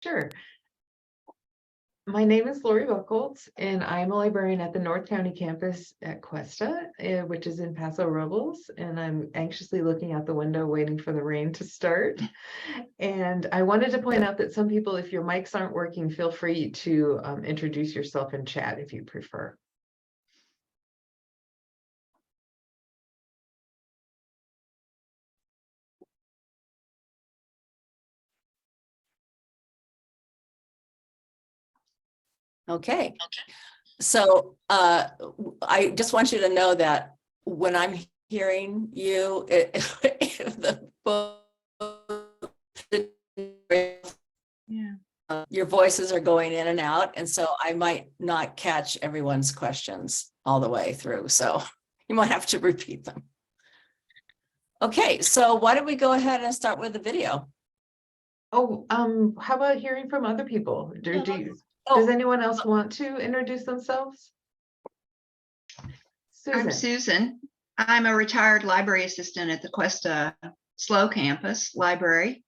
Sure. My name is Lori Buchholz, and I'm a librarian at the North County campus at Cuesta, which is in Paso Robles. And I'm anxiously looking out the window, waiting for the rain to start. And I wanted to point out that some people, if your mics aren't working, feel free to introduce yourself in chat if you prefer. Okay. So I just want you to know that when I'm hearing you, if the book, your voices are going in and out, and so I might not catch everyone's questions all the way through. So you might have to repeat them. Okay, so why don't we go ahead and start with the video? Oh, how about hearing from other people? Does anyone else want to introduce themselves? Susan. I'm Susan. I'm a retired library assistant at the Cuesta SLO campus library,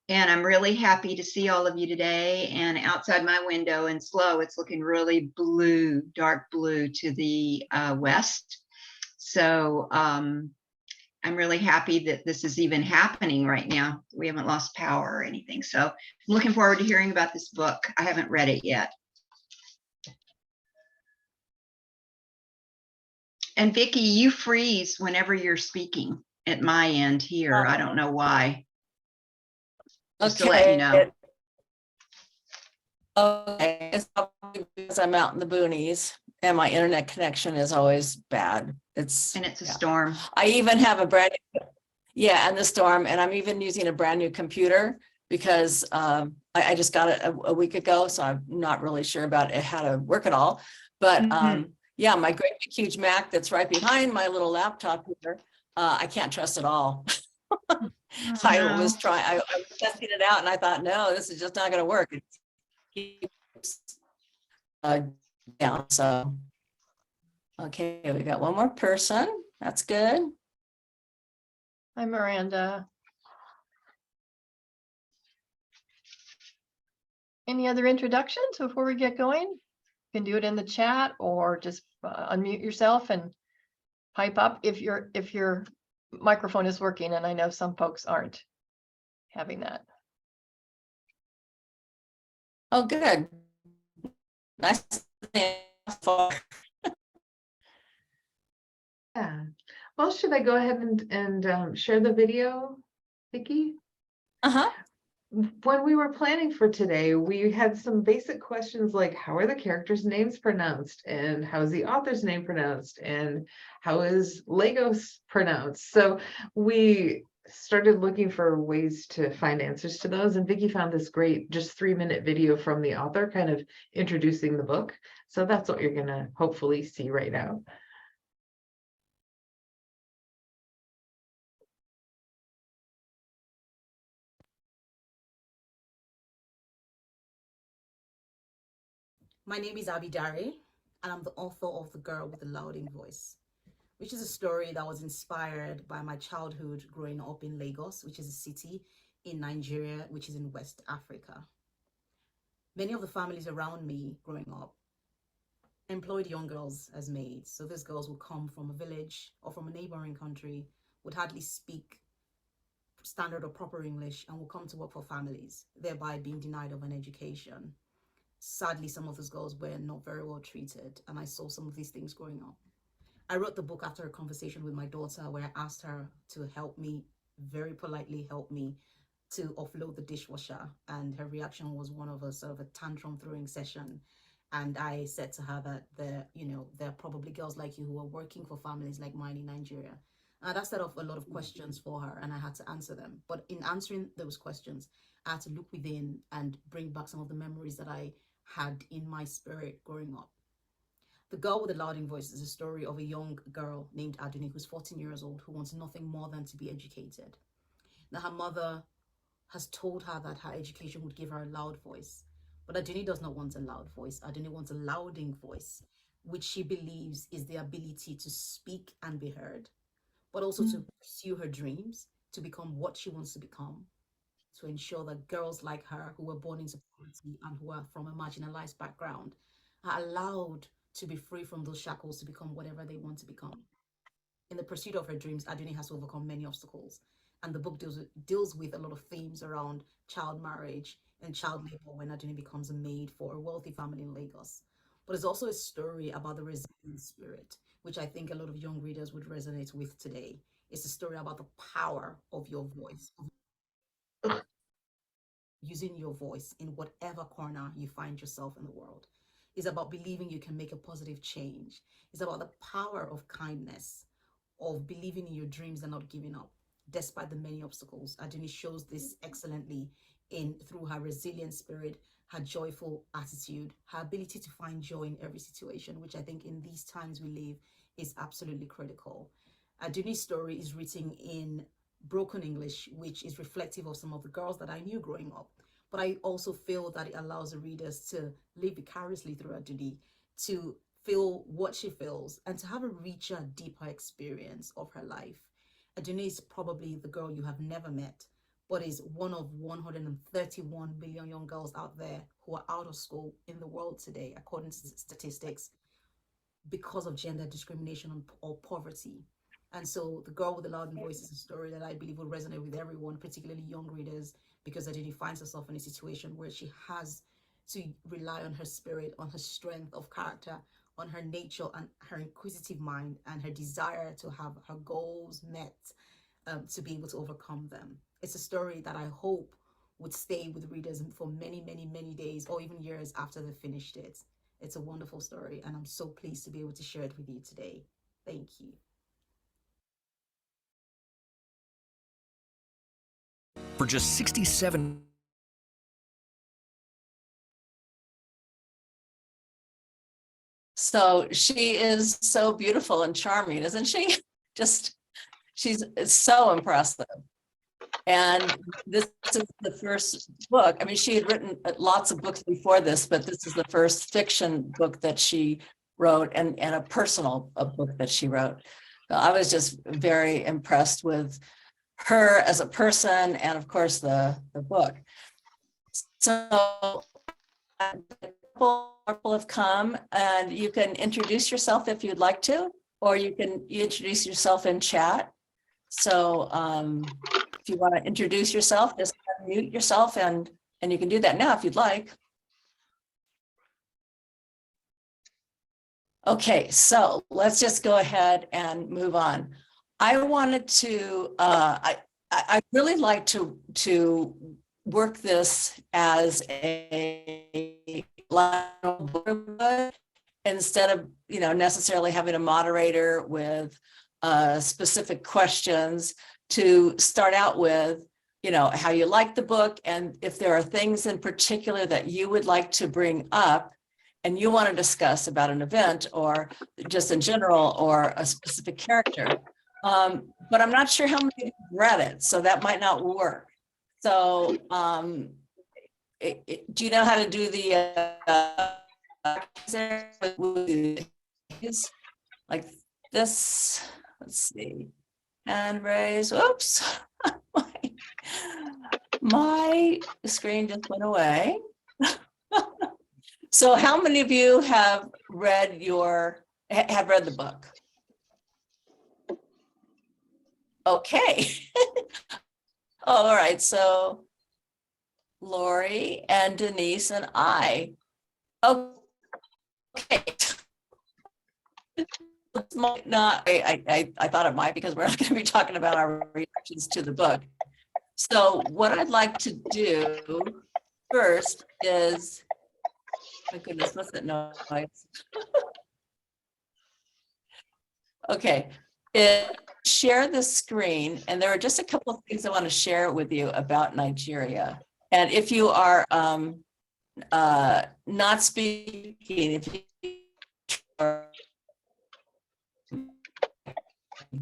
and I'm really happy to see all of you today. And outside my window in SLO, it's looking really blue, dark blue to the west. So I'm really happy that this is even happening right now. We haven't lost power or anything. So I'm looking forward to hearing about this book. I haven't read it yet. And Vicki, you freeze whenever you're speaking at my end here. I don't know why. Just to let you know. Okay, it's probably because I'm out in the boonies and my internet connection is always bad. And it's a storm. I even have a brand new, and the storm, and I'm even using a brand new computer because I just got it a week ago, so I'm not really sure about it, how to work it all. But yeah, my great big huge Mac that's right behind my little laptop here, I can't trust it all. I was testing it out and I thought, no, this is just not going to work. It keeps down. So, okay, we got one more person. That's good. Hi, Miranda. Any other introductions before we get going? You can do it in the chat or just unmute yourself and pipe up if your microphone is working, and I know some folks aren't having that. Oh, good. Nice. Yeah. Well, should I go ahead and share the video, Vicki? When we were planning for today, we had some basic questions like, how are the characters' names pronounced? And how is the author's name pronounced? And how is Lagos pronounced? So we started looking for ways to find answers to those. And Vicki found this great, just 3-minute video from the author kind of introducing the book. So that's what you're gonna hopefully see right now. My name is Abi Daré, and I'm the author of The Girl with the Louding Voice, which is a story that was inspired by my childhood growing up in Lagos, which is a city in Nigeria, which is in West Africa. Many of the families around me growing up employed young girls as maids. So these girls would come from a village or from a neighboring country, would hardly speak standard or proper English, and would come to work for families, thereby being denied of an education. Sadly, some of those girls were not very well treated, and I saw some of these things growing up. I wrote the book after a conversation with my daughter where I asked her to help me, very politely help me, to offload the dishwasher, and her reaction was one of a sort of a tantrum throwing session. And I said to her that there are probably girls like you who are working for families like mine in Nigeria. That set off a lot of questions for her, and I had to answer them. But in answering those questions, I had to look within and bring back some of the memories that I had in my spirit growing up. The Girl with the Louding Voice is a story of a young girl named Aduni, who's 14 years old, who wants nothing more than to be educated. Now, her mother has told her that her education would give her a loud voice, but Aduni does not want a loud voice. Aduni wants a louding voice, which she believes is the ability to speak and be heard, but also to pursue her dreams, to become what she wants to become. to ensure that girls like her who were born into poverty and who are from a marginalized background are allowed to be free from those shackles to become whatever they want to become. In the pursuit of her dreams, Aduni has to overcome many obstacles. And the book deals with a lot of themes around child marriage and child labor when Aduni becomes a maid for a wealthy family in Lagos. But it's also a story about the resilient spirit, which I think a lot of young readers would resonate with today. It's a story about the power of your voice, using your voice in whatever corner you find yourself in the world. It's about believing you can make a positive change. It's about the power of kindness, of believing in your dreams and not giving up, despite the many obstacles. Aduni shows this excellently through her resilient spirit, her joyful attitude, her ability to find joy in every situation, which I think in these times we live is absolutely critical. Aduni's story is written in broken English, which is reflective of some of the girls that I knew growing up. But I also feel that it allows the readers to live vicariously through Aduni, to feel what she feels, and to have a richer, deeper experience of her life. Aduni is probably the girl you have never met, but is one of 131 million young girls out there who are out of school in the world today, according to statistics, because of gender discrimination or poverty. And so The Girl with the Loud Voice is a story that I believe will resonate with everyone, particularly young readers, because Aduni finds herself in a situation where she has to rely on her spirit, on her strength of character, on her nature and her inquisitive mind and her desire to have her goals met, to be able to overcome them. It's a story that I hope would stay with readers for many, many, many days or even years after they've finished it. It's a wonderful story, and I'm so pleased to be able to share it with you today. Thank you. For just 67. So she is so beautiful and charming, isn't she? It's so impressive. And this is the first book. I mean, she had written lots of books before this, but this is the first fiction book that she wrote and a personal book that she wrote. So I was just very impressed with her as a person and of course the book. So people have come and you can introduce yourself if you'd like to, or you can introduce yourself in chat. So if you want to introduce yourself, just unmute yourself and you can do that now if you'd like. Okay, so let's just go ahead and move on. I wanted to, I really like to work this as a book instead of, necessarily having a moderator with specific questions, to start out with, how you like the book, and if there are things in particular that you would like to bring up and you want to discuss about an event or just in general or a specific character. But I'm not sure how many have read it, so that might not work. So do you know how to do the like this? Let's see. Hand raise. Whoops. My screen just went away. So how many of you have read the book? Okay. All right. So Lori and Denise and I. Okay. Might not, I thought it might, because we're not going to be talking about our reactions to the book. So what I'd like to do first is, my goodness, what's that noise? Okay, share the screen, and there are just a couple of things I want to share with you about Nigeria. And if you are not speaking, if you are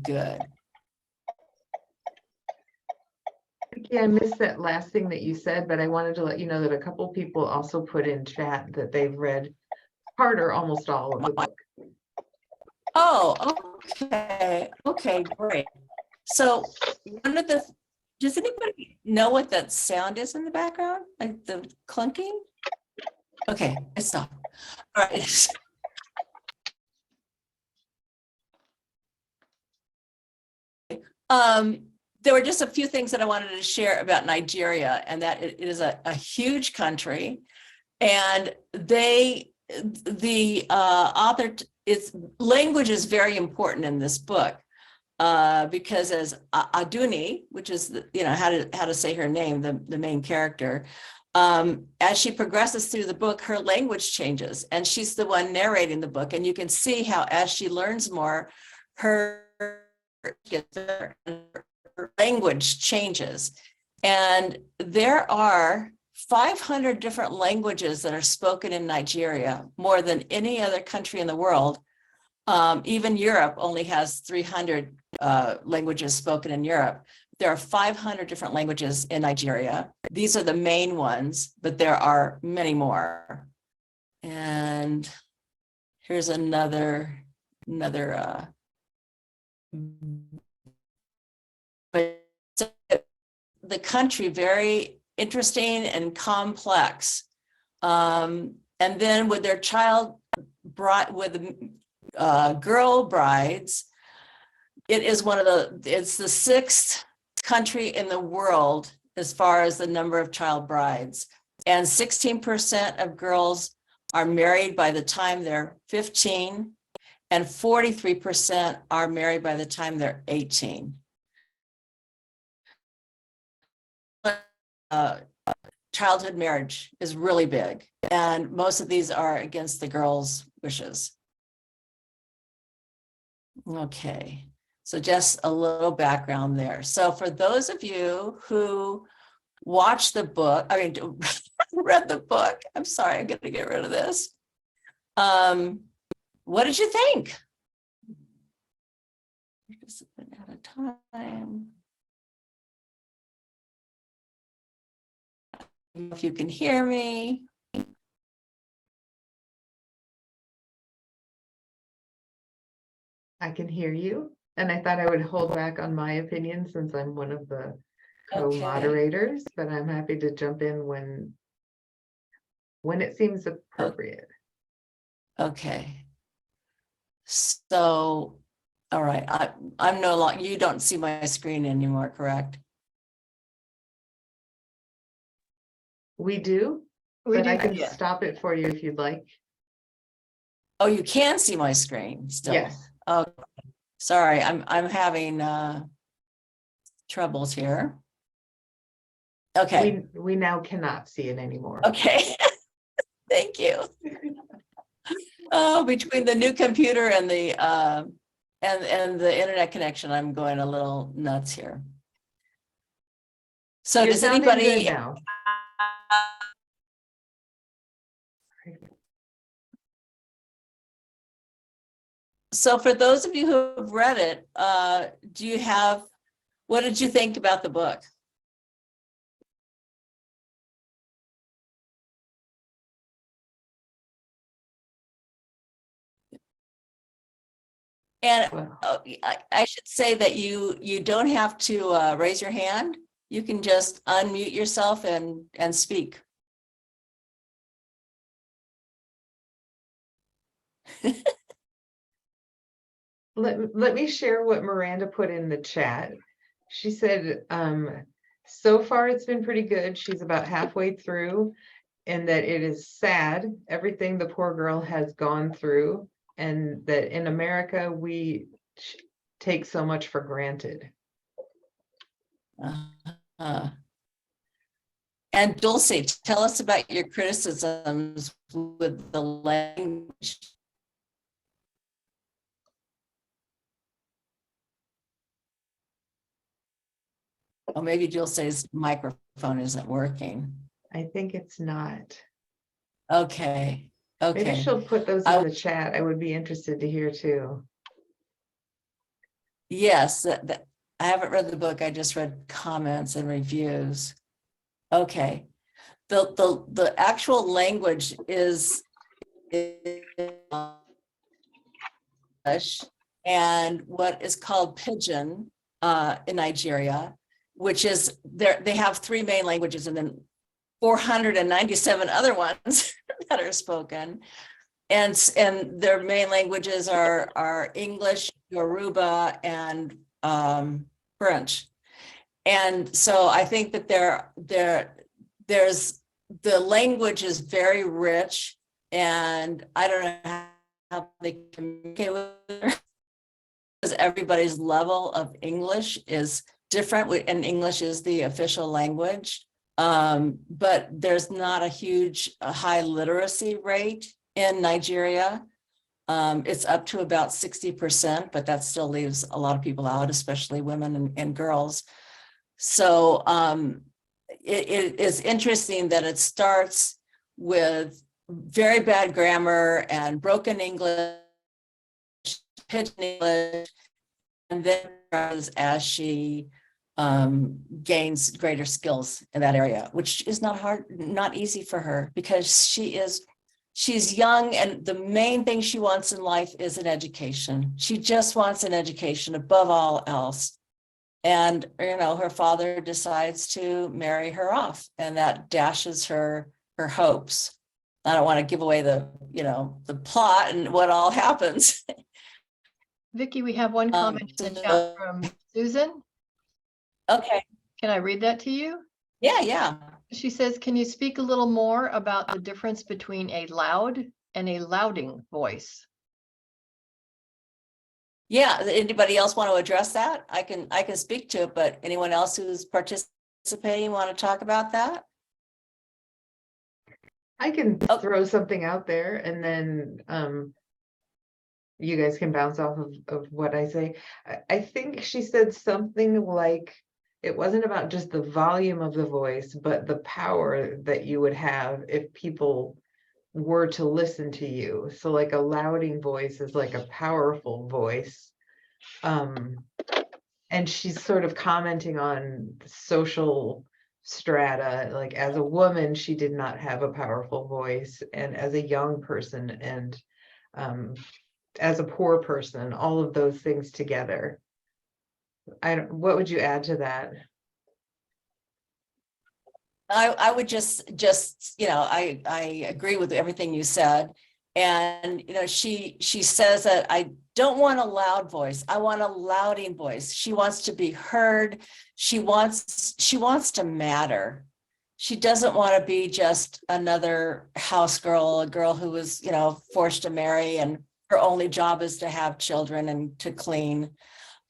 good. Yeah, I missed that last thing that you said, but I wanted to let you know that a couple people also put in chat that they've read part or almost all of the book. Oh, okay. Okay, great. So one of the Does anybody know what that sound is in the background? Like the clunking? Okay, it's stopped. All right. There were just a few things that I wanted to share about Nigeria, and that it is a huge country, and the author, its language is very important in this book, because as Aduni, which is how to say her name, the main character, as she progresses through the book, her language changes, and she's the one narrating the book, and you can see how as she learns more, her language changes. And there are 500 different languages that are spoken in Nigeria, more than any other country in the world. Even Europe only has 300 languages spoken in Europe. There are 500 different languages in Nigeria. These are the main ones, but there are many more. And here's another but the country very interesting and complex. And then with their girl brides, it's the 6th country in the world as far as the number of child brides. And 16% of girls are married by the time they're 15, and 43% are married by the time they're 18. Childhood marriage is really big, and most of these are against the girls' wishes. Okay, so just a little background there. So for those of you who watched the book, read the book, I'm sorry, I'm gonna get rid of this. What did you think? Participant at a time. If you can hear me. I can hear you, and I thought I would hold back on my opinion since I'm one of the co-moderators, but I'm happy to jump in when it seems appropriate. Okay. So, all right, I'm no longer, you don't see my screen anymore, correct? We do, but I can stop it for you if you'd like. Oh, you can see my screen still? Yes. Oh, sorry, I'm having troubles here. Okay. We now cannot see it anymore. Okay. Thank you. Oh, between the new computer and the internet connection, I'm going a little nuts here. So You're does sounding anybody good now? So for those of you who have read it, what did you think about the book? And I should say that you don't have to raise your hand. You can just unmute yourself and speak. Let me share what Miranda put in the chat. She said, so far it's been pretty good. She's about halfway through, and that it is sad, everything the poor girl has gone through, and that in America, we take so much for granted. And Dulce, tell us about your criticisms with the language. Oh, maybe Dulce's microphone isn't working. I think it's not. Okay. Okay. Maybe she'll put those in the chat. I would be interested to hear too. Yes, I haven't read the book. I just read comments and reviews. Okay. The actual language is English and what is called pidgin in Nigeria, which is they have 3 main languages and then 497 other ones that are spoken. And their main languages are English, Yoruba, and French. And so I think that there's the language is very rich, and I don't know how they communicate with her, because everybody's level of English is different, and English is the official language. But there's not a high literacy rate in Nigeria. It's up to about 60%, but that still leaves a lot of people out, especially women and girls. So it is interesting that it starts with very bad grammar and broken English, pidgin English, and then as she gains greater skills in that area, which is not easy for her, because she's young, and the main thing she wants in life is an education. She just wants an education above all else. And, her father decides to marry her off, and that dashes her hopes. I don't want to give away the plot and what all happens. Vicky, we have one comment in the chat from Susan. Okay. Can I read that to you? Yeah. She says, can you speak a little more about the difference between a loud and a louding voice? Yeah, anybody else want to address that? I can speak to it, but anyone else who's participating want to talk about that? I can throw something out there, and then you guys can bounce off of what I say. I think she said something like it wasn't about just the volume of the voice, but the power that you would have if people were to listen to you. So like a louding voice is like a powerful voice. And she's sort of commenting on social strata. Like as a woman, she did not have a powerful voice, and as a young person, and as a poor person, all of those things together. What would you add to that? I would just I agree with everything you said. And she says that I don't want a loud voice, I want a louding voice. She wants to be heard. She wants to matter. She doesn't want to be just another house girl, a girl who was forced to marry and her only job is to have children and to clean.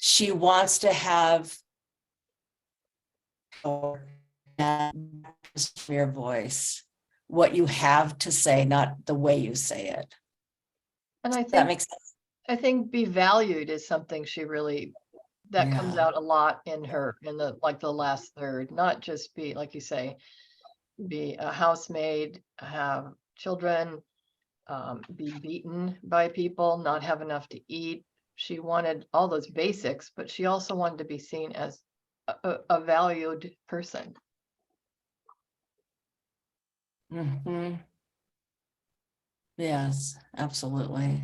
She wants to have your voice, what you have to say, not the way you say it. And I That makes sense. I think be valued is something she really, that comes Yeah. out a lot in the last third, not just be, like you say, be a housemaid, have children, be beaten by people, not have enough to eat. She wanted all those basics, but she also wanted to be seen as a valued person. Mm-hmm. Yes, absolutely.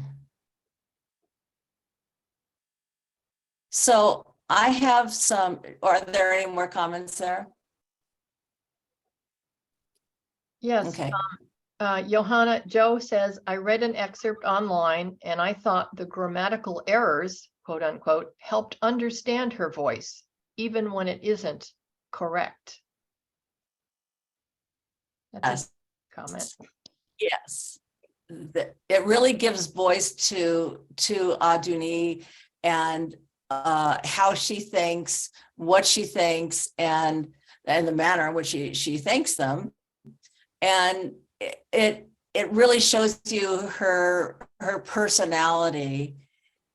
So I have are there any more comments there? Yes. Okay. Joe says, I read an excerpt online and I thought the grammatical errors, quote unquote, helped understand her voice, even when it isn't correct. That's a comment. Yes. It really gives voice to Aduni and how she thinks, what she thinks, and the manner in which she thinks them. And it really shows you her personality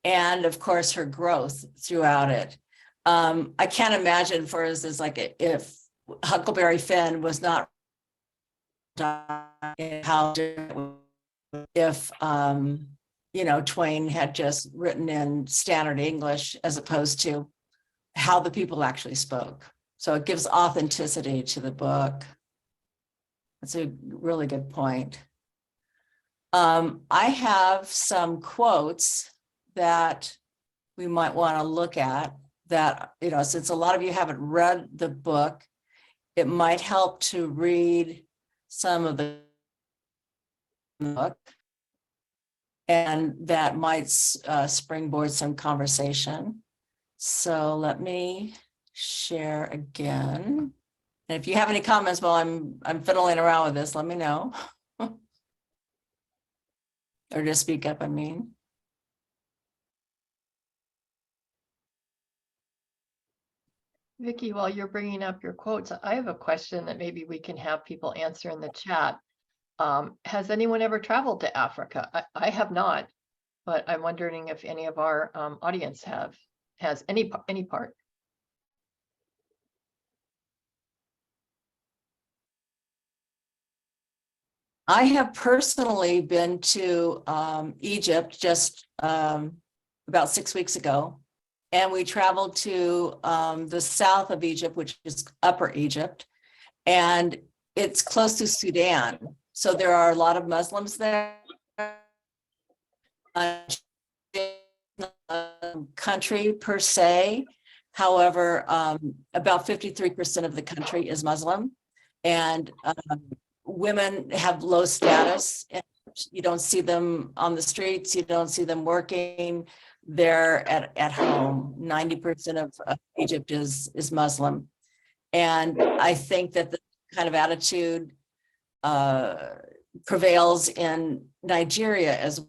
and of course her growth throughout it. I can't imagine, for instance, like if Huckleberry Finn was not how if Twain had just written in standard English as opposed to how the people actually spoke. So it gives authenticity to the book. That's a really good point. I have some quotes that we might want to look at that, since a lot of you haven't read the book, it might help to read some of the book, and that might springboard some conversation. So let me share again. And if you have any comments while I'm fiddling around with this, let me know. Or just speak up, I mean. Vicky, while you're bringing up your quotes, I have a question that maybe we can have people answer in the chat. Has anyone ever traveled to Africa? I have not, but I'm wondering if any of our audience has any part. I have personally been to Egypt just about 6 weeks ago, and we traveled to the south of Egypt, which is Upper Egypt, and it's close to Sudan. So there are a lot of Muslims there. Country per se. However, about 53% of the country is Muslim, and women have low status. And you don't see them on the streets. You don't see them working. They're at home. 90% of Egypt is Muslim. And I think that the kind of attitude prevails in Nigeria as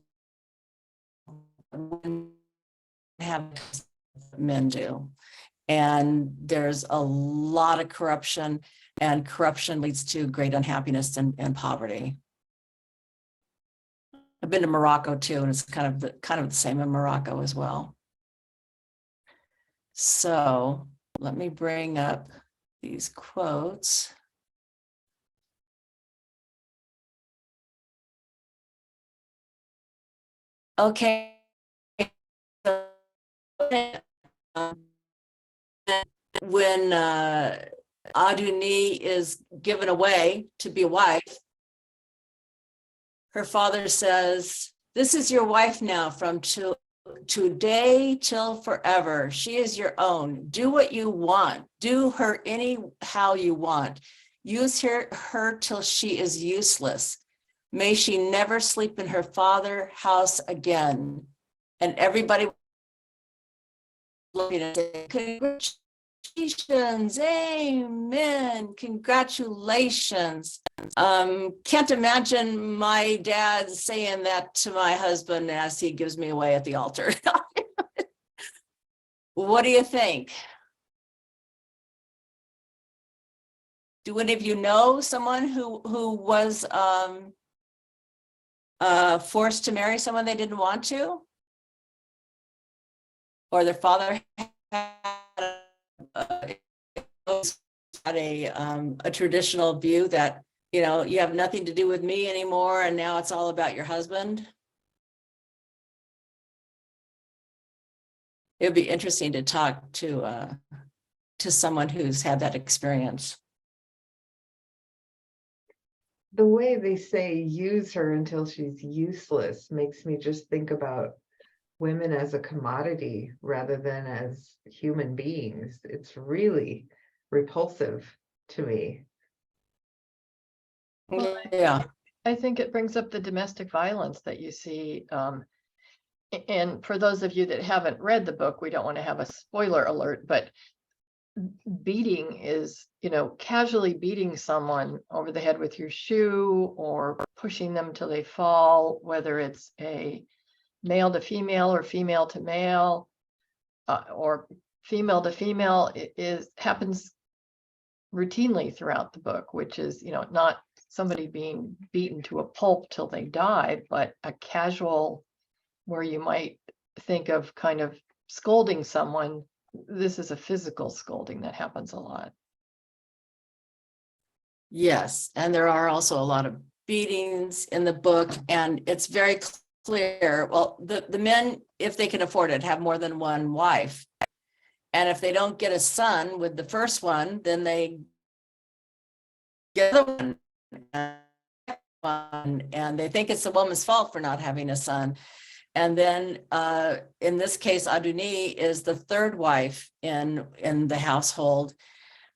have men do. And there's a lot of corruption, and corruption leads to great unhappiness and poverty. I've been to Morocco too, and it's kind of the same in Morocco as well. So let me bring up these quotes. Okay. When Aduni is given away to be a wife, her father says, "This is your wife now from today till forever. She is your own. Do what you want. Do her anyhow you want. Use her till she is useless. May she never sleep in her father's house again." And everybody looking at it, congratulations, amen, congratulations. Can't imagine my dad saying that to my husband as he gives me away at the altar. What do you think? Do any of you know someone who was forced to marry someone they didn't want to? Or their father had a traditional view that, you have nothing to do with me anymore, and now it's all about your husband? It would be interesting to talk to someone who's had that experience. The way they say use her until she's useless makes me just think about women as a commodity rather than as human beings. It's really repulsive to me. Well, Yeah. I think it brings up the domestic violence that you see. And for those of you that haven't read the book, we don't want to have a spoiler alert, but beating is, casually beating someone over the head with your shoe or pushing them till they fall, whether it's a male to female or female to male, or female to female, happens routinely throughout the book, which is, not somebody being beaten to a pulp till they die, but a casual, where you might think of kind of scolding someone. This is a physical scolding that happens a lot. Yes, and there are also a lot of beatings in the book, and it's very clear. Well, the men, if they can afford it, have more than one wife. And if they don't get a son with the first one, then they get the one, and they think it's the woman's fault for not having a son. And then in this case, Aduni is the third wife in the household.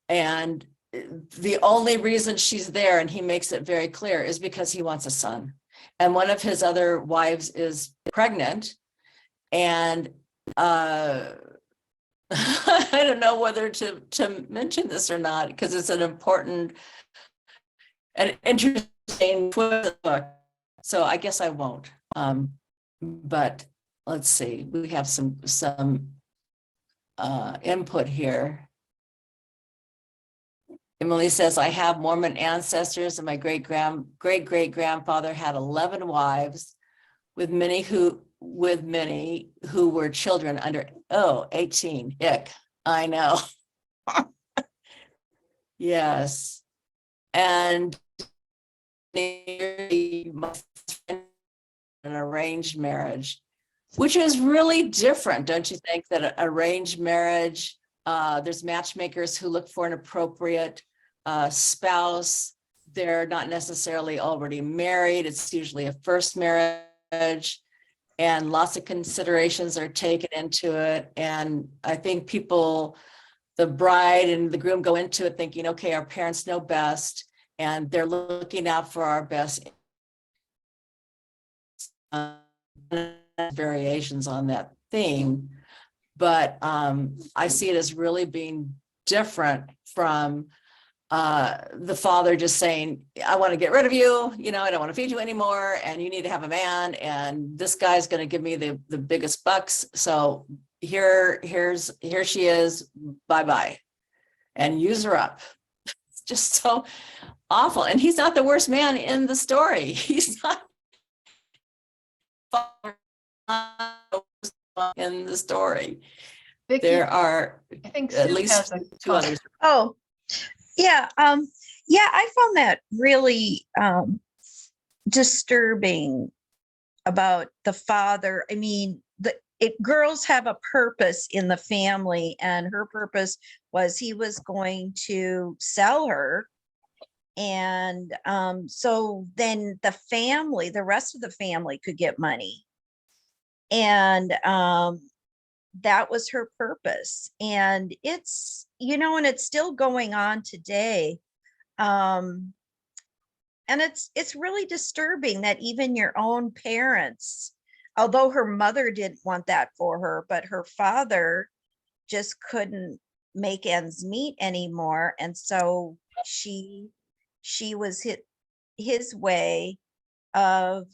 And the only reason she's there, and he makes it very clear, is because he wants a son. And one of his other wives is pregnant. And I don't know whether to mention this or not, because it's an important and interesting book. So I guess I won't. But let's see, we have some input here. Emily says, I have Mormon ancestors, and my great great grandfather had 11 wives, with many who were children under 18. Ick. I know. Yes. And an arranged marriage, which is really different, don't you think? That arranged marriage, there's matchmakers who look for an appropriate spouse. They're not necessarily already married. It's usually a first marriage, and lots of considerations are taken into it. And I think the bride and the groom go into it thinking, okay, our parents know best, and they're looking out for our best. Variations on that theme, but I see it as really being different from the father just saying, I want to get rid of you, I don't want to feed you anymore, and you need to have a man, and this guy's going to give me the biggest bucks, so here she is, bye-bye, and use her up. It's just so awful. And he's not the worst man in the story. He's not in the story. Vicky, There are I think at Sue least has a two others. Oh, yeah. Yeah, I found that really disturbing about the father. I mean, girls have a purpose in the family, and her purpose was he was going to sell her. And so then the rest of the family could get money. And that was her purpose. And it's, and it's still going on today. And it's really disturbing that even your own parents, although her mother didn't want that for her, but her father just couldn't make ends meet anymore. And so she was his way of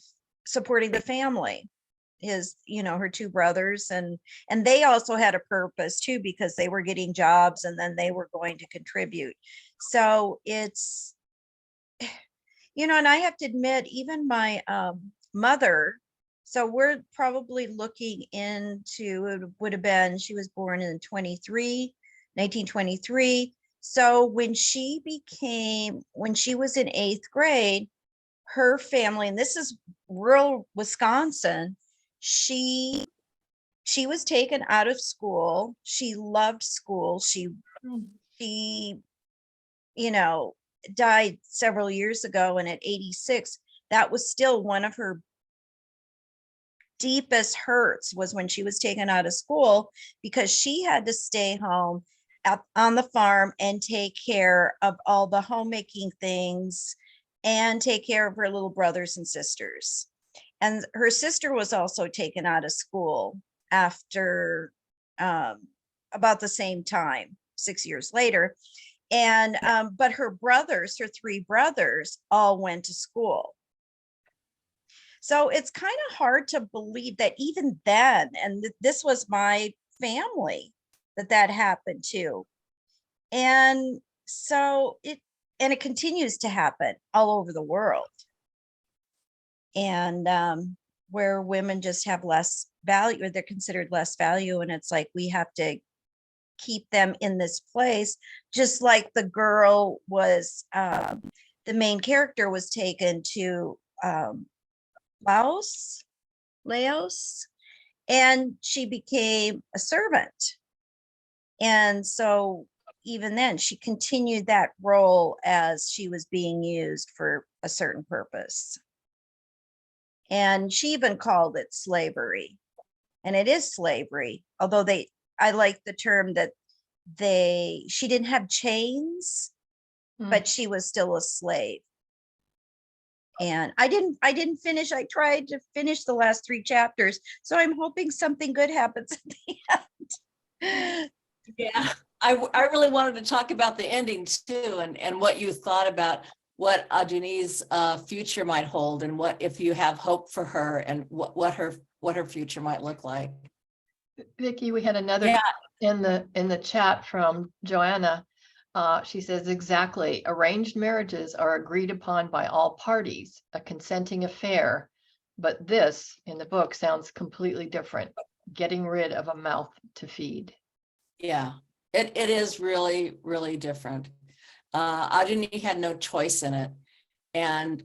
supporting the family, her two brothers, and they also had a purpose too, because they were getting jobs and then they were going to contribute. So it's, and I have to admit, even my mother, so we're probably looking into, it would have been, she was born in 1923. So when she was in 8th grade, her family, and this is rural Wisconsin, she was taken out of school. She loved school. She died several years ago, and at 86, that was still one of her deepest hurts, was when she was taken out of school, because she had to stay home on the farm and take care of all the homemaking things and take care of her little brothers and sisters. And her sister was also taken out of school after about the same time, 6 years later. And but her 3 brothers all went to school. So it's kind of hard to believe that even then, and this was my family that happened to. And so it continues to happen all over the world. And where women just have less value, or they're considered less value. And it's like, we have to keep them in this place, just like the girl was, the main character was taken to Laos, and she became a servant. And so even then, she continued that role as she was being used for a certain purpose. And she even called it slavery. And it is slavery, although I like the term that she didn't have chains, Mm. but she was still a slave. And I didn't finish. I tried to finish the last 3 chapters. So I'm hoping something good happens at the end. Yeah, I really wanted to talk about the ending too, and what you thought about what Ajani's future might hold, and what if you have hope for her, and what her future might look like. Vicky, we had another Yeah. in the chat from Joanna. She says, exactly, arranged marriages are agreed upon by all parties, a consenting affair. But this in the book sounds completely different, getting rid of a mouth to feed. Yeah, it is really, really different. Ajani had no choice in it. And,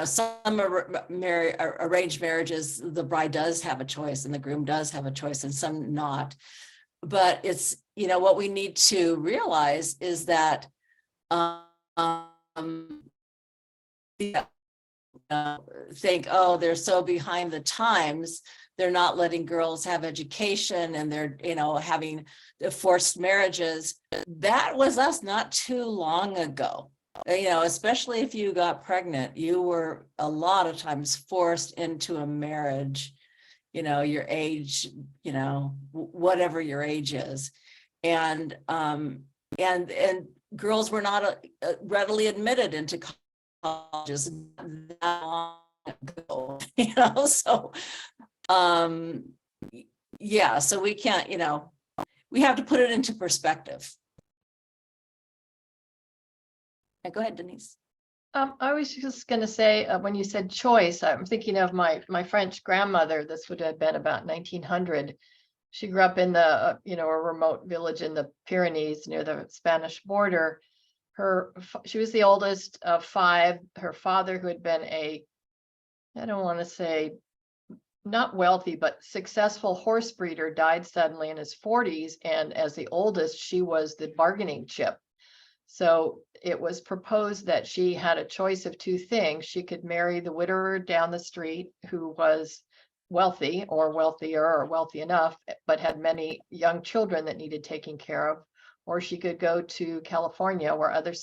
some arranged marriages, the bride does have a choice and the groom does have a choice, and some not. But it's, what we need to realize is that think, oh, they're so behind the times. They're not letting girls have education, and they're, having forced marriages. That was us not too long ago. Especially if you got pregnant, you were a lot of times forced into a marriage, your age, whatever your age is. And girls were not readily admitted into colleges that long ago, so yeah, so we can't, we have to put it into perspective. Go ahead, Denise. I was just going to say, when you said choice, I'm thinking of my French grandmother. This would have been about 1900. She grew up in the, a remote village in the Pyrenees near the Spanish border. She was the oldest of 5. Her father, who had been I don't want to say not wealthy, but successful horse breeder, died suddenly in his 40s. And as the oldest, she was the bargaining chip. So it was proposed that she had a choice of 2 things. She could marry the widower down the street who was wealthy or wealthier or wealthy enough, but had many young children that needed taking care of. Or she could go to California where other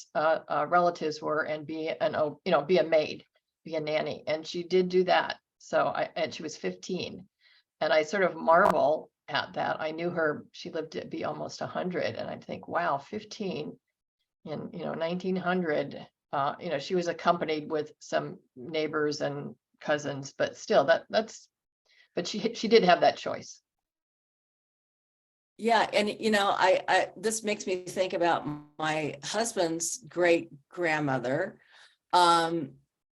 relatives were and be a maid, be a nanny. And she did do that. And she was 15. And I sort of marvel at that. I knew her, she lived to be almost 100. And I think, wow, 15 in 1900. She was accompanied with some neighbors and cousins, but still but she did have that choice. Yeah, and I this makes me think about my husband's great grandmother.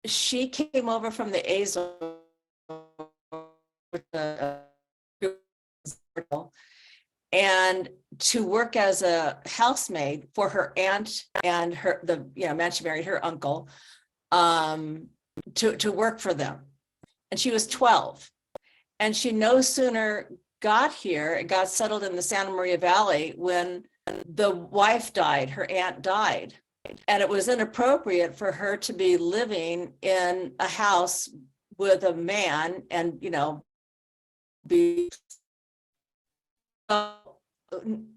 She came over from the Azores, and to work as a housemaid for her aunt and the man she married, her uncle, to work for them. And she was 12, and she no sooner got here and got settled in the Santa Maria Valley when the wife died, her aunt died. And it was inappropriate for her to be living in a house with a man and, be,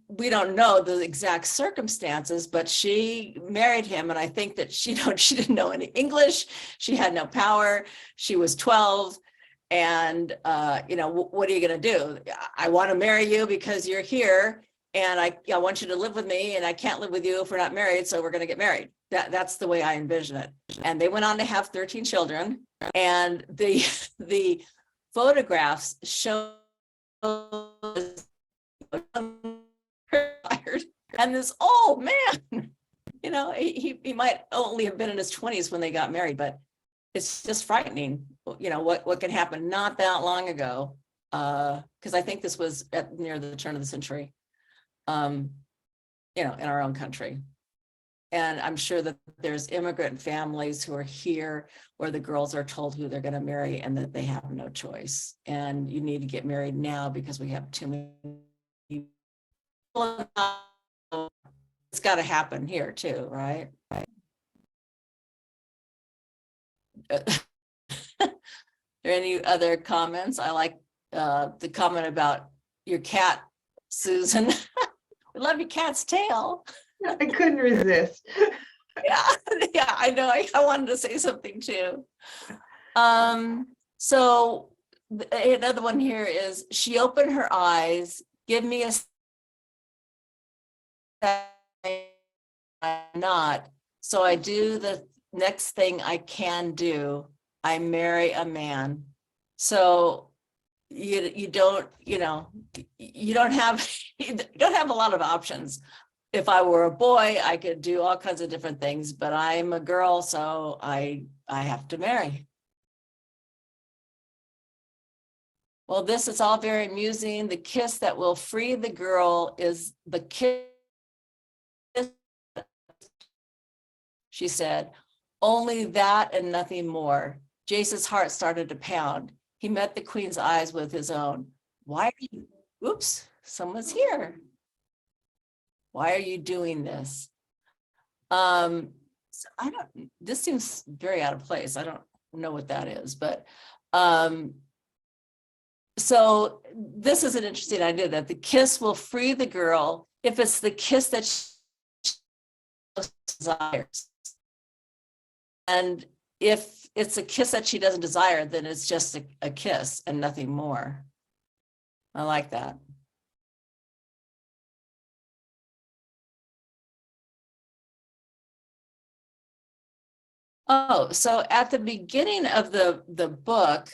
we don't know the exact circumstances, but she married him. And I think that she didn't know any English. She had no power. She was 12. And, what are you going to do? I want to marry you because you're here, and I want you to live with me, and I can't live with you if we're not married. So we're going to get married. That's the way I envision it. And they went on to have 13 children, and the photographs show and this old man, he might only have been in his 20s when they got married, but it's just frightening, what can happen not that long ago. Because I think this was near the turn of the century, in our own country. And I'm sure that there's immigrant families who are here where the girls are told who they're going to marry and that they have no choice. And you need to get married now because we have too many people. It's got to happen here too, right? there any other comments? I like the comment about your cat, Susan. We love your cat's tail. I couldn't resist. Yeah, yeah, I know. I wanted to say something too. So another one here is, she opened her eyes, give me a I'm not. So I do the next thing I can do. I marry a man. So you don't, you know, you don't have a lot of options. If I were a boy, I could do all kinds of different things, but I'm a girl, so I have to marry. Well, this is all very amusing. The kiss that will free the girl is the kiss, she said, only that and nothing more. Jace's heart started to pound. He met the queen's eyes with his own. Why are you, oops, someone's here. Why are you doing this? So this seems very out of place. I don't know what that is, but so this is an interesting idea that the kiss will free the girl if it's the kiss that she desires. And if it's a kiss that she doesn't desire, then it's just a kiss and nothing more. I like that. Oh, so at the beginning of the book,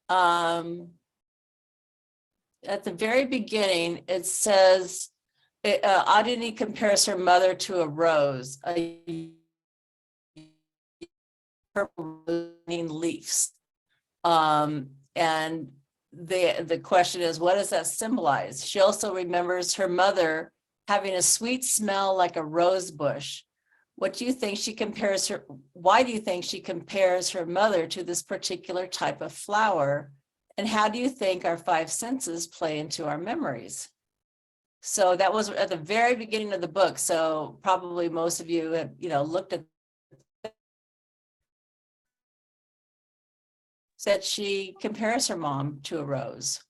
at the very beginning, it says, Adini compares her mother to a rose, a purple leaves. And the question is, what does that symbolize? She also remembers her mother having a sweet smell like a rose bush. What do you think she compares her? Why do you think she compares her mother to this particular type of flower? And how do you think our five senses play into our memories? So that was at the very beginning of the book. So probably most of you have, looked at that she compares her mom to a rose.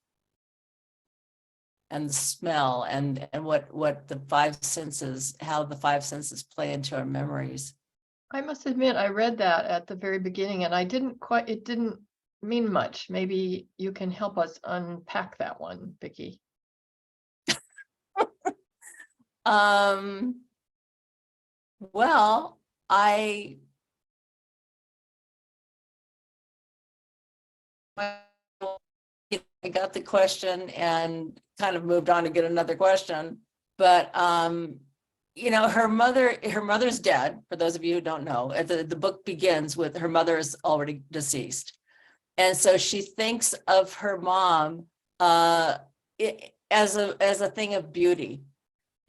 And the smell and what the five senses, how the five senses play into our memories. I must admit, I read that at the very beginning and it didn't mean much. Maybe you can help us unpack that one, Vicki. Well, I got the question and kind of moved on to get another question, but her mother's dead. For those of you who don't know, the book begins with her mother is already deceased, and so she thinks of her mom as a thing of beauty.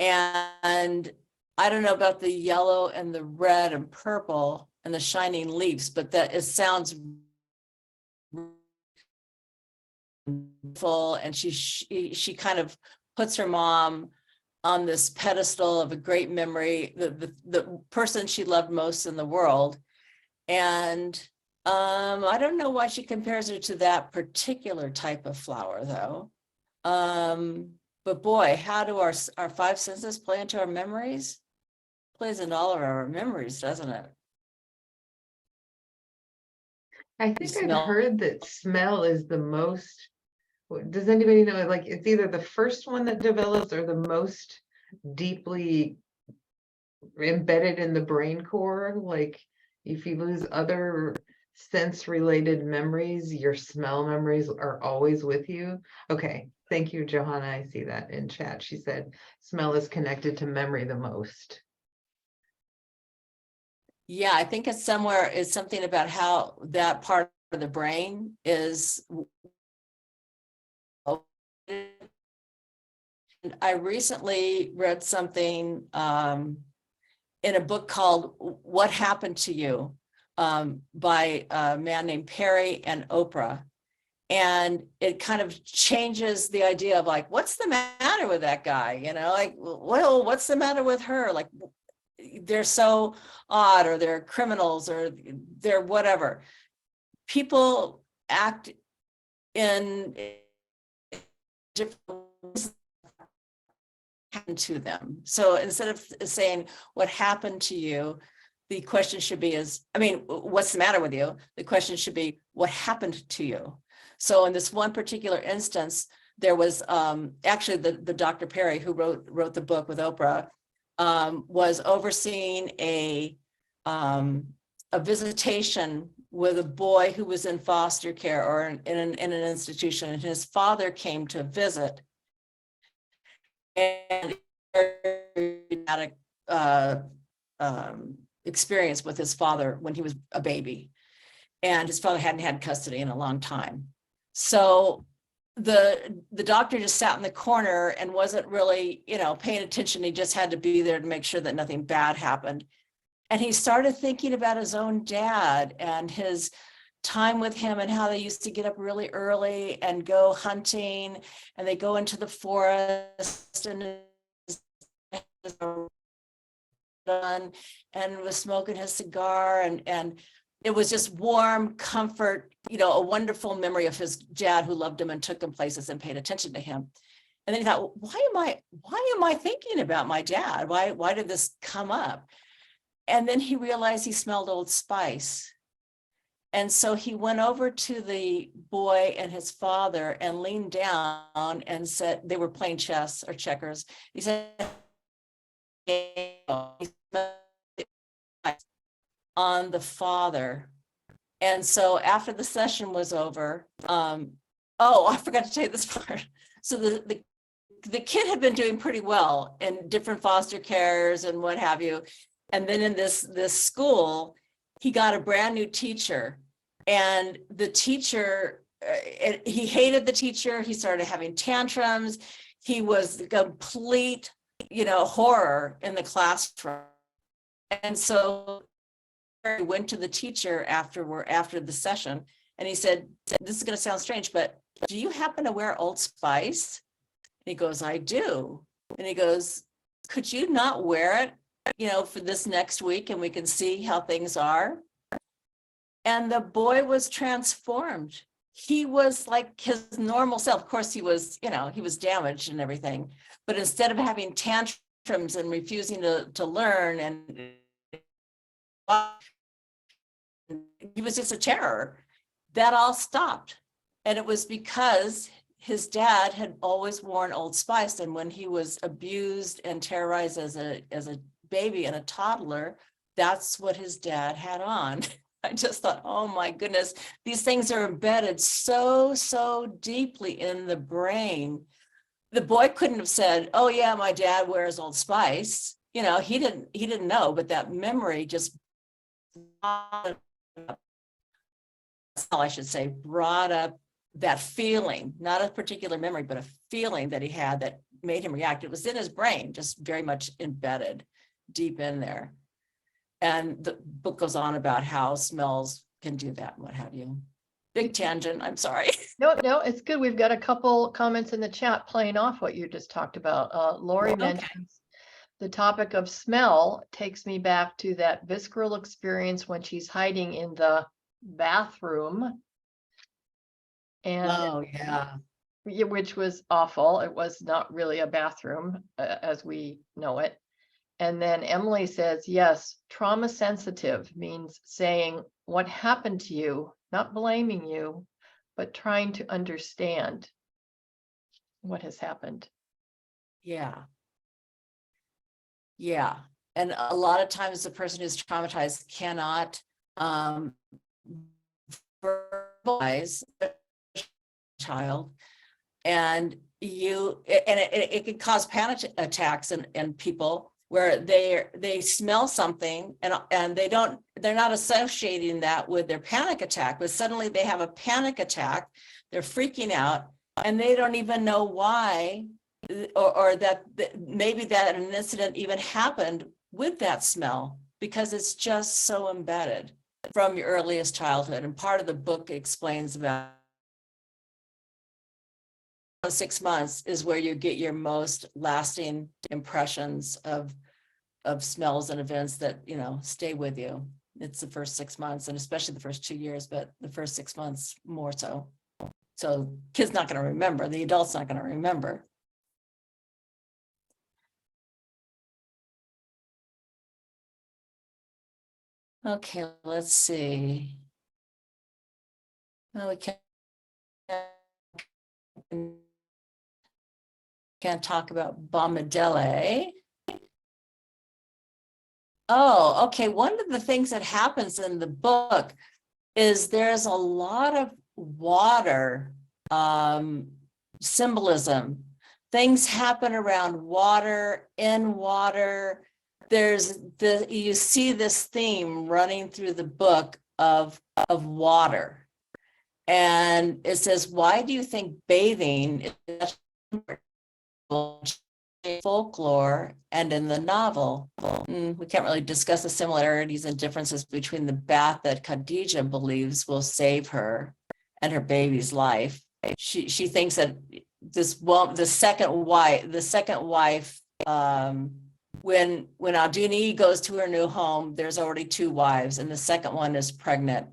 And I don't know about the yellow and the red and purple and the shining leaves, but that it sounds full. And she kind of puts her mom on this pedestal of a great memory, the person she loved most in the world. And I don't know why she compares her to that particular type of flower, though. But boy, how do our five senses play into our memories? Plays into all of our memories, doesn't it? I think I've heard that smell is the most, does anybody know, like it's either the first one that develops or the most deeply embedded in the brain core. Like if you lose other sense related memories, your smell memories are always with you. Okay, thank you, Johanna. I see that in chat. She said smell is connected to memory the most. Yeah, I think it's something about how that part of the brain is. I recently read something in a book called What Happened to You by a man named Perry and Oprah. And it kind of changes the idea of like, what's the matter with that guy? Like, well, what's the matter with her? Like, they're so odd, or they're criminals, or they're whatever. People act in different ways happened to them. So instead of saying what happened to you, the question should be what's the matter with you? The question should be, what happened to you? So in this one particular instance, there was actually the Dr. Perry, who wrote the book with Oprah, was overseeing a visitation with a boy who was in foster care or in an institution, and his father came to visit. And had a experience with his father when he was a baby, and his father hadn't had custody in a long time. So the doctor just sat in the corner and wasn't really, paying attention. He just had to be there to make sure that nothing bad happened. And he started thinking about his own dad and his time with him, and how they used to get up really early and go hunting, and they go into the forest and was smoking his cigar, and it was just warm comfort, a wonderful memory of his dad who loved him and took him places and paid attention to him. And then he thought, why am I thinking about my dad? Why did this come up? And then he realized he smelled Old Spice. And so he went over to the boy and his father and leaned down and said, they were playing chess or checkers. He said, on the father. And so after the session was over, I forgot to tell you this part. So the kid had been doing pretty well in different foster cares and what have you. And then in this school, he got a brand new teacher, and the teacher, he hated the teacher. He started having tantrums. He was a complete, horror in the classroom. And so he went to the teacher after the session, and he said, this is going to sound strange, but do you happen to wear Old Spice? And he goes, I do. And he goes, could you not wear it, for this next week, and we can see how things are? And the boy was transformed. He was like his normal self. Of course, he was damaged and everything, but instead of having tantrums and refusing to learn, and he was just a terror, that all stopped. And it was because his dad had always worn Old Spice, and when he was abused and terrorized as a baby and a toddler, that's what his dad had on. I just thought, oh my goodness, these things are embedded so deeply in the brain. The boy couldn't have said, oh yeah, my dad wears Old Spice. He didn't know, but that memory just, brought up that feeling, not a particular memory, but a feeling that he had that made him react. It was in his brain, just very much embedded deep in there. And the book goes on about how smells can do that and what have you. Big tangent, I'm sorry. No, it's good. We've got a couple comments in the chat playing off what you just talked about. Lori mentions the topic of smell takes me back to that visceral experience when she's hiding in the bathroom. And Oh yeah. Which was awful. It was not really a bathroom as we know it. And then Emily says, yes, trauma sensitive means saying what happened to you, not blaming you, but trying to understand what has happened. Yeah. And a lot of times the person who's traumatized cannot verbalize the child, and it can cause panic attacks in people where they smell something and they're not associating that with their panic attack, but suddenly they have a panic attack, they're freaking out, and they don't even know why, or that maybe that an incident even happened with that smell, because it's just so embedded from your earliest childhood. And part of the book explains about 6 months is where you get your most lasting impressions of smells and events that stay with you. It's the first 6 months, and especially the first 2 years, but the first 6 months more so. So kid's not going to remember, the adult's not going to remember. Okay, let's see. Oh, we can't talk about Bombadelle. Oh, okay. One of the things that happens in the book is there's a lot of water symbolism. Things happen around water, in water. You see this theme running through the book of water. And it says, why do you think bathing is folklore and in the novel? We can't really discuss the similarities and differences between the bath that Khadija believes will save her and her baby's life. She thinks that the second wife, when Alduni goes to her new home, there's already 2 wives, and the second one is pregnant,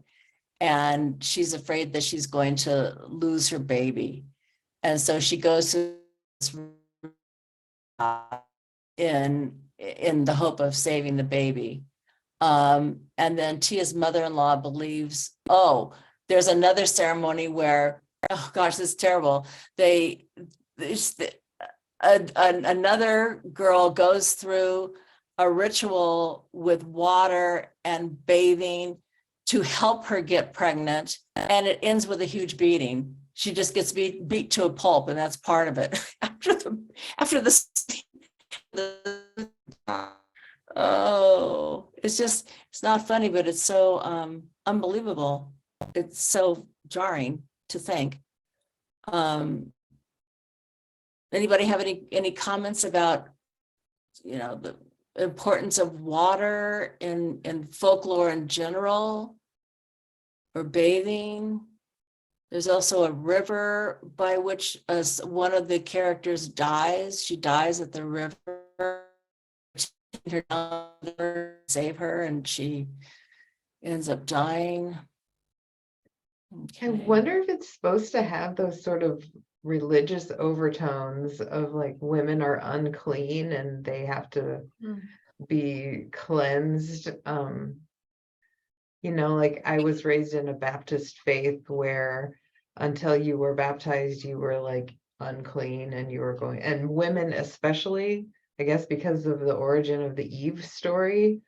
and she's afraid that she's going to lose her baby, and so she goes to this in the hope of saving the baby. And then Tia's mother-in-law believes, oh, there's another ceremony where, oh gosh, this is terrible. Another girl goes through a ritual with water and bathing to help her get pregnant, and it ends with a huge beating. She just gets beat to a pulp, and that's part of it. after the oh, it's not funny, but it's so unbelievable. It's so jarring to think. Anybody have any comments about, the importance of water in folklore in general, or bathing? There's also a river by which one of the characters dies. She dies at the river. Her save her, and she ends up dying. I Okay. wonder if it's supposed to have those sort of religious overtones of like women are unclean and they have to be cleansed. Like I was raised in a Baptist faith where until you were baptized, you were like unclean and you were going, and women especially, I guess because of the origin of the Eve story,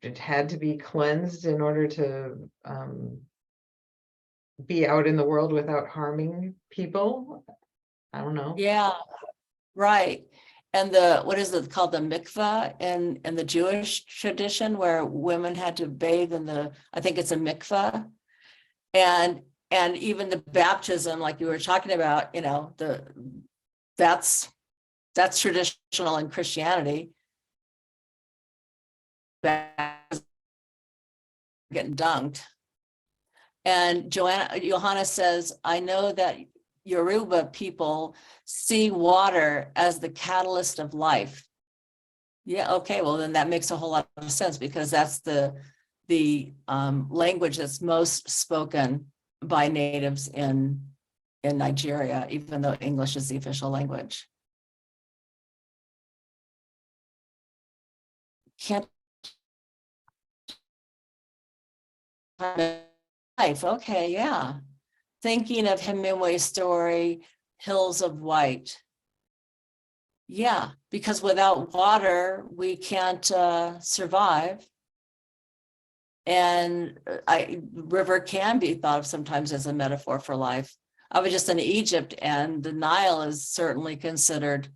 it had to be cleansed in order to be out in the world without harming people. I don't know. Yeah, right. And what is it called, the mikvah in the Jewish tradition, where women had to bathe in I think it's a mikvah, and even the baptism, like you were talking about, that's traditional in Christianity. Getting dunked. And Johanna says, I know that Yoruba people see water as the catalyst of life. Yeah, okay, well then that makes a whole lot of sense, because that's the language that's most spoken by natives in Nigeria, even though English is the official language. Can't life, okay, yeah. Thinking of Hemingway's story, Hills of White. Yeah, because without water, we can't survive. And river can be thought of sometimes as a metaphor for life. I was just in Egypt, and the Nile is certainly considered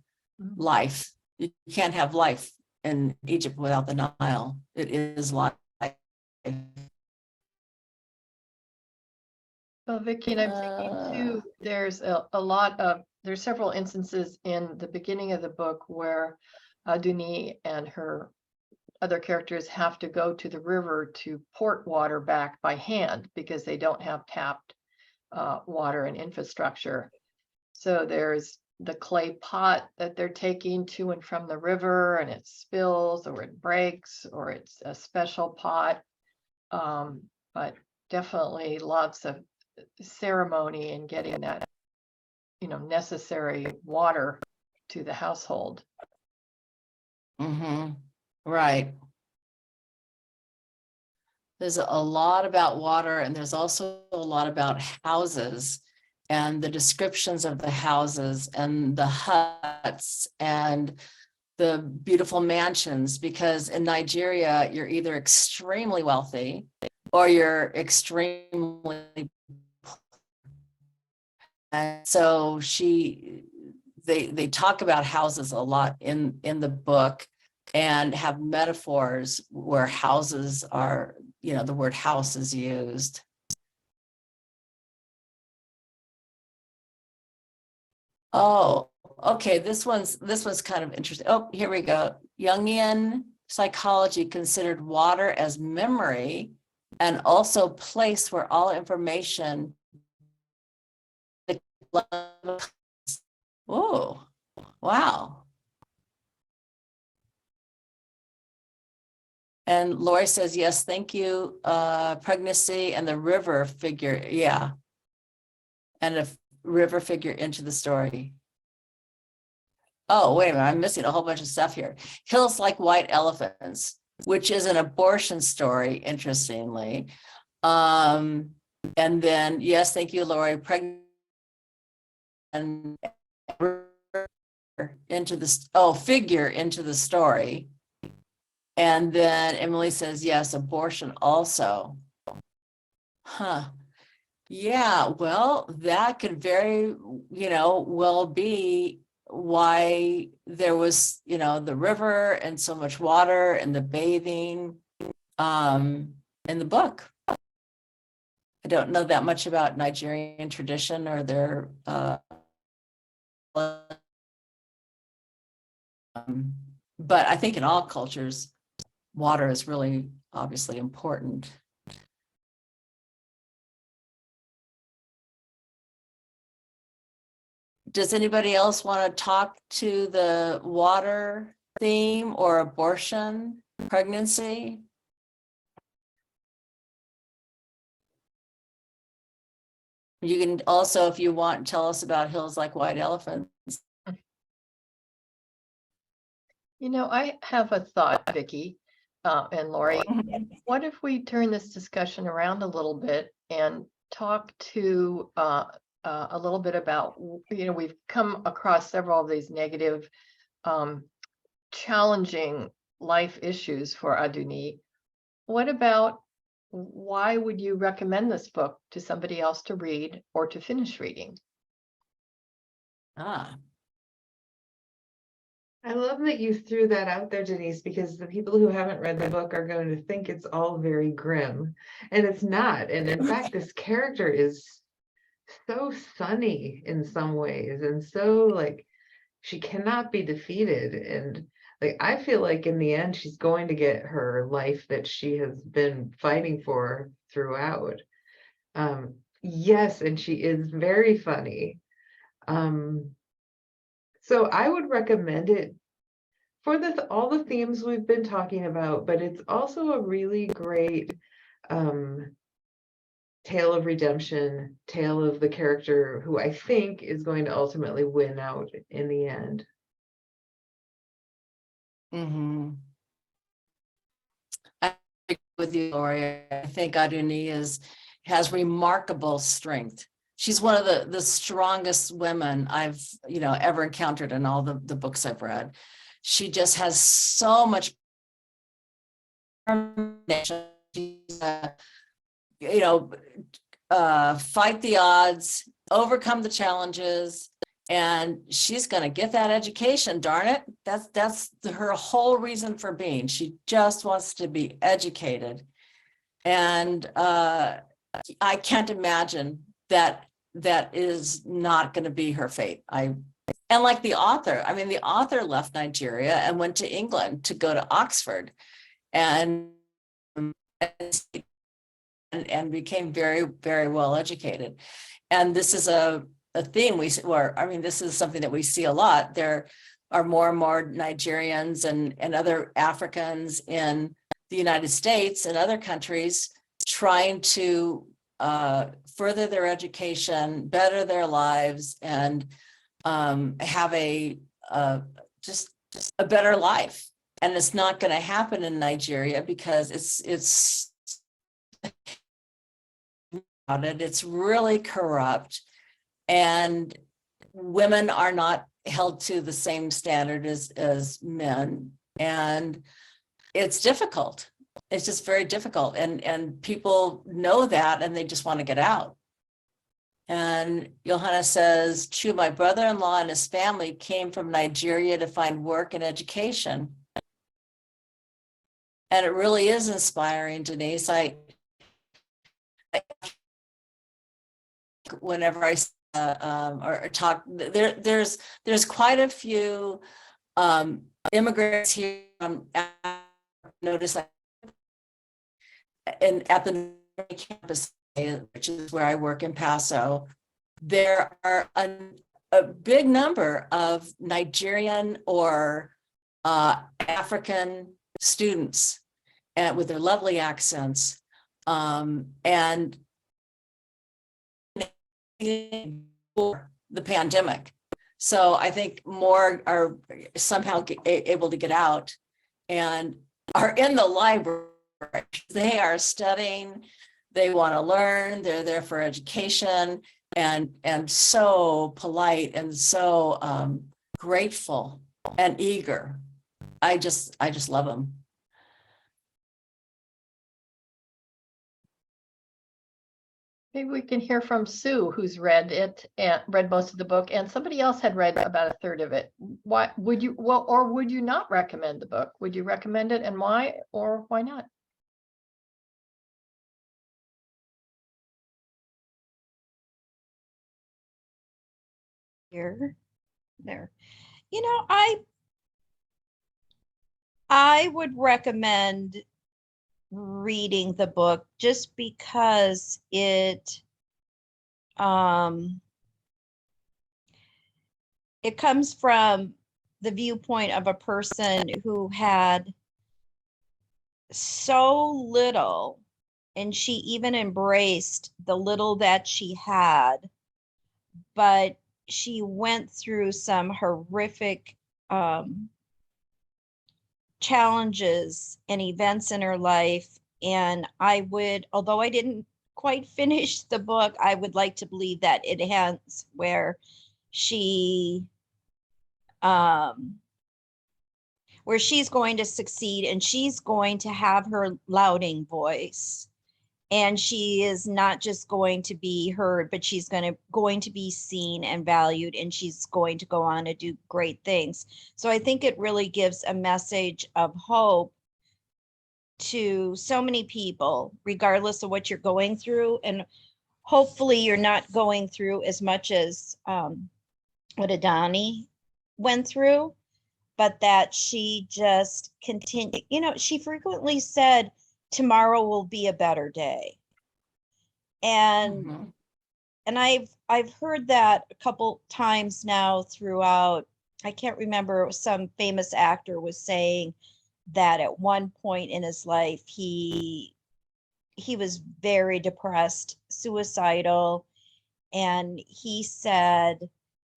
life. You can't have life in Egypt without the Nile. It is life. Well, Vicki, and I'm thinking too, there's there's several instances in the beginning of the book where Duni and her other characters have to go to the river to port water back by hand because they don't have tapped water and infrastructure. So there's the clay pot that they're taking to and from the river, and it spills or it breaks, or it's a special pot. But definitely lots of ceremony and getting that, necessary water to the household. Mm-hmm. Right. There's a lot about water, and there's also a lot about houses and the descriptions of the houses and the huts and the beautiful mansions, because in Nigeria, you're either extremely wealthy or you're extremely poor. And so they talk about houses a lot in the book, and have metaphors where houses are, the word house is used. Oh, okay. This one's kind of interesting. Oh, here we go. Jungian psychology considered water as memory and also place where all information. Oh, wow. And Lori says, yes, thank you. Pregnancy and the river figure. Yeah. And a river figure into the story. Oh, wait a minute. I'm missing a whole bunch of stuff here. Hills like white elephants, which is an abortion story, interestingly. And then, yes, thank you, Lori. Pregnant and into this, figure into the story. And then Emily says, yes, abortion also. Huh. Yeah, well, that could very, well be why there was, the river and so much water and the bathing in the book. I don't know that much about Nigerian tradition or their but I think in all cultures, water is really obviously important. Does anybody else want to talk to the water theme or abortion, pregnancy? You can also, if you want, tell us about hills like white elephants. I have a thought, Vicki, and Lori. What if we turn this discussion around a little bit and talk to a little bit about, we've come across several of these negative, challenging life issues for Aduni. What about, why would you recommend this book to somebody else to read or to finish reading? I love that you threw that out there, Denise, because the people who haven't read the book are going to think it's all very grim, and it's not. And in fact, this character is so sunny in some ways, and so like she cannot be defeated. And like I feel like in the end, she's going to get her life that she has been fighting for throughout. Yes, and she is very funny. So I would recommend it for all the themes we've been talking about, but it's also a really great tale of redemption, tale of the character who I think is going to ultimately win out in the end. Mm-hmm. I agree with you, Lori. I think Aduni has remarkable strength. She's one of the strongest women I've ever encountered in all the books I've read. She just has so much determination. Fight the odds, overcome the challenges, and she's going to get that education. Darn it, that's her whole reason for being. She just wants to be educated, and I can't imagine that is not going to be her fate. And like the author, the author left Nigeria and went to England to go to Oxford, and became very, very well educated. And this is a theme this is something that we see a lot. There are more and more Nigerians and other Africans in the United States and other countries trying to further their education, better their lives, and have just a better life. And it's not going to happen in Nigeria because it's really corrupt, and women are not held to the same standard as men, and it's difficult. It's just very difficult, and people know that, and they just want to get out. And Johanna says, true, my brother-in-law and his family came from Nigeria to find work and education. And it really is inspiring, Denise. Whenever I or talk, there's quite a few immigrants here. Notice that at the campus, which is where I work in Paso, there are a big number of Nigerian or African students, and with their lovely accents, and the pandemic. So I think more are somehow able to get out and are in the library. They are studying, they want to learn, they're there for education, and so polite and so grateful and eager. I just love them. Maybe we can hear from Sue, who's read it and read most of the book, and somebody else had read about a third of it. Why would you, well, or would you not recommend the book? Would you recommend it, and why, or why not? Here, there. You know, I would recommend reading the book just because it comes from the viewpoint of a person who had so little, and she even embraced the little that she had, but she went through some horrific challenges and events in her life. And I would, although I didn't quite finish the book, I would like to believe that it ends where she's going to succeed, and she's going to have her lauding voice, and she is not just going to be heard, but she's going to be seen and valued, and she's going to go on to do great things. So I think it really gives a message of hope to so many people, regardless of what you're going through. And hopefully you're not going through as much as what Adani went through, but that she just continued. You know, she frequently said, tomorrow will be a better day. And and I've heard that a couple times now throughout. I can't remember, some famous actor was saying that at one point in his life he was very depressed, suicidal, and he said,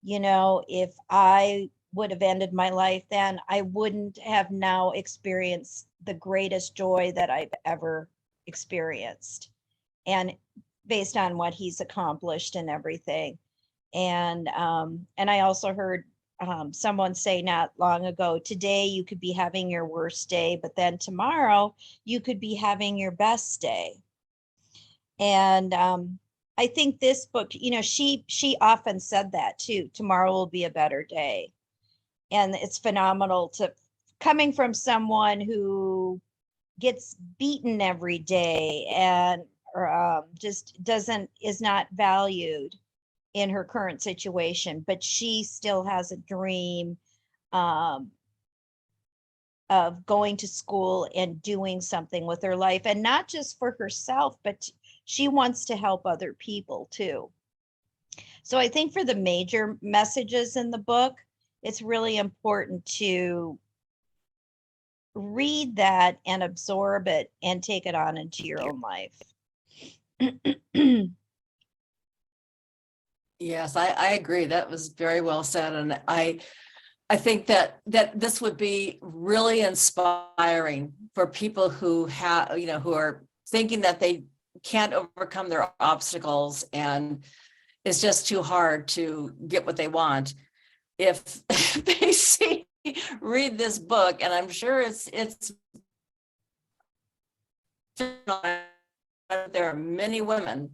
you know, if I would have ended my life then, I wouldn't have now experienced the greatest joy that I've ever experienced, and based on what he's accomplished and everything. And I also heard someone say not long ago, today you could be having your worst day, but then tomorrow you could be having your best day. And I think this book, you know, she often said that too, tomorrow will be a better day. And it's phenomenal to coming from someone who gets beaten every day and just is not valued in her current situation, but she still has a dream of going to school and doing something with her life, and not just for herself, but she wants to help other people too. So I think for the major messages in the book, it's really important to read that and absorb it and take it on into your own life. Yes, I agree. That was very well said. And I think that this would be really inspiring for people who have, who are thinking that they can't overcome their obstacles and it's just too hard to get what they want. If they read this book, and I'm sure it's there are many women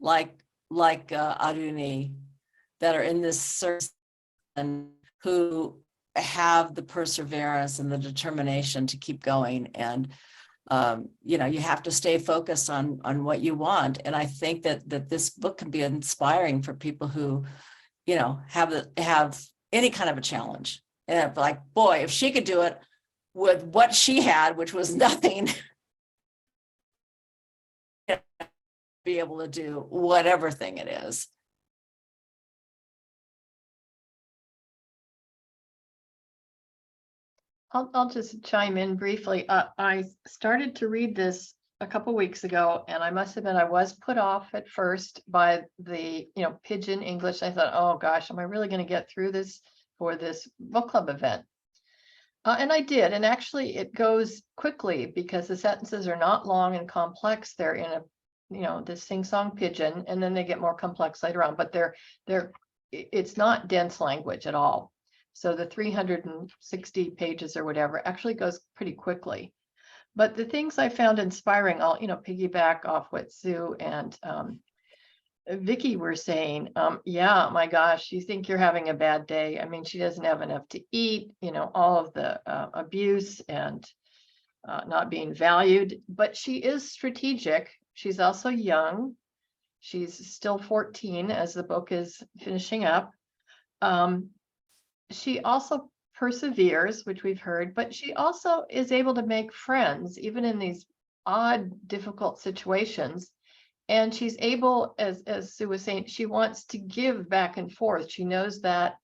like Aruni that are in this search and who have the perseverance and the determination to keep going. And you have to stay focused on what you want. And I think that this book can be inspiring for people who, have any kind of a challenge. And like, boy, if she could do it with what she had, which was nothing, be able to do whatever thing it is. I'll just chime in briefly. I started to read this a couple weeks ago, and I must admit I was put off at first by the pidgin English. I thought, oh gosh, am I really going to get through this for this book club event? And I did, and actually it goes quickly because the sentences are not long and complex. They're in a this sing-song pidgin, and then they get more complex later on. But it's not dense language at all. So the 360 pages or whatever actually goes pretty quickly. But the things I found inspiring, I'll piggyback off what Sue and Vicky were saying. Yeah, my gosh, you think you're having a bad day. I mean, she doesn't have enough to eat, all of the abuse and not being valued, but she is strategic. She's also young. She's still 14 as the book is finishing up. She also perseveres, which we've heard, but she also is able to make friends, even in these odd, difficult situations. And she's able, as Sue was saying, she wants to give back and forth. She knows that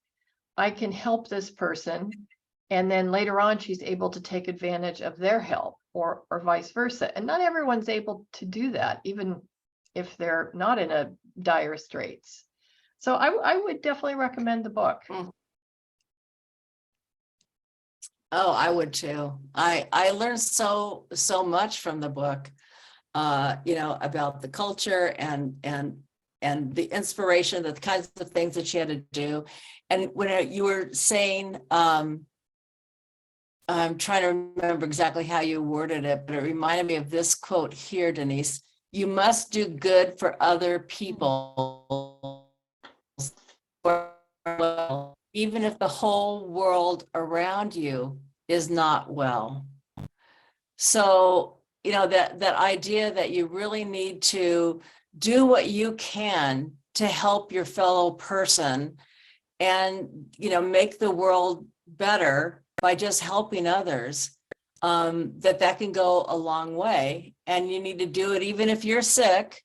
I can help this person. And then later on, she's able to take advantage of their help or vice versa. And not everyone's able to do that, even if they're not in a dire straits. So I would definitely recommend the book. Oh, I would too. I learned so much from the book, about the culture and the inspiration, the kinds of things that she had to do. And when you were saying, I'm trying to remember exactly how you worded it, but it reminded me of this quote here, Denise. You must do good for other people, even if the whole world around you is not well. So, that idea that you really need to do what you can to help your fellow person and, make the world better by just helping others, that can go a long way. And you need to do it even if you're sick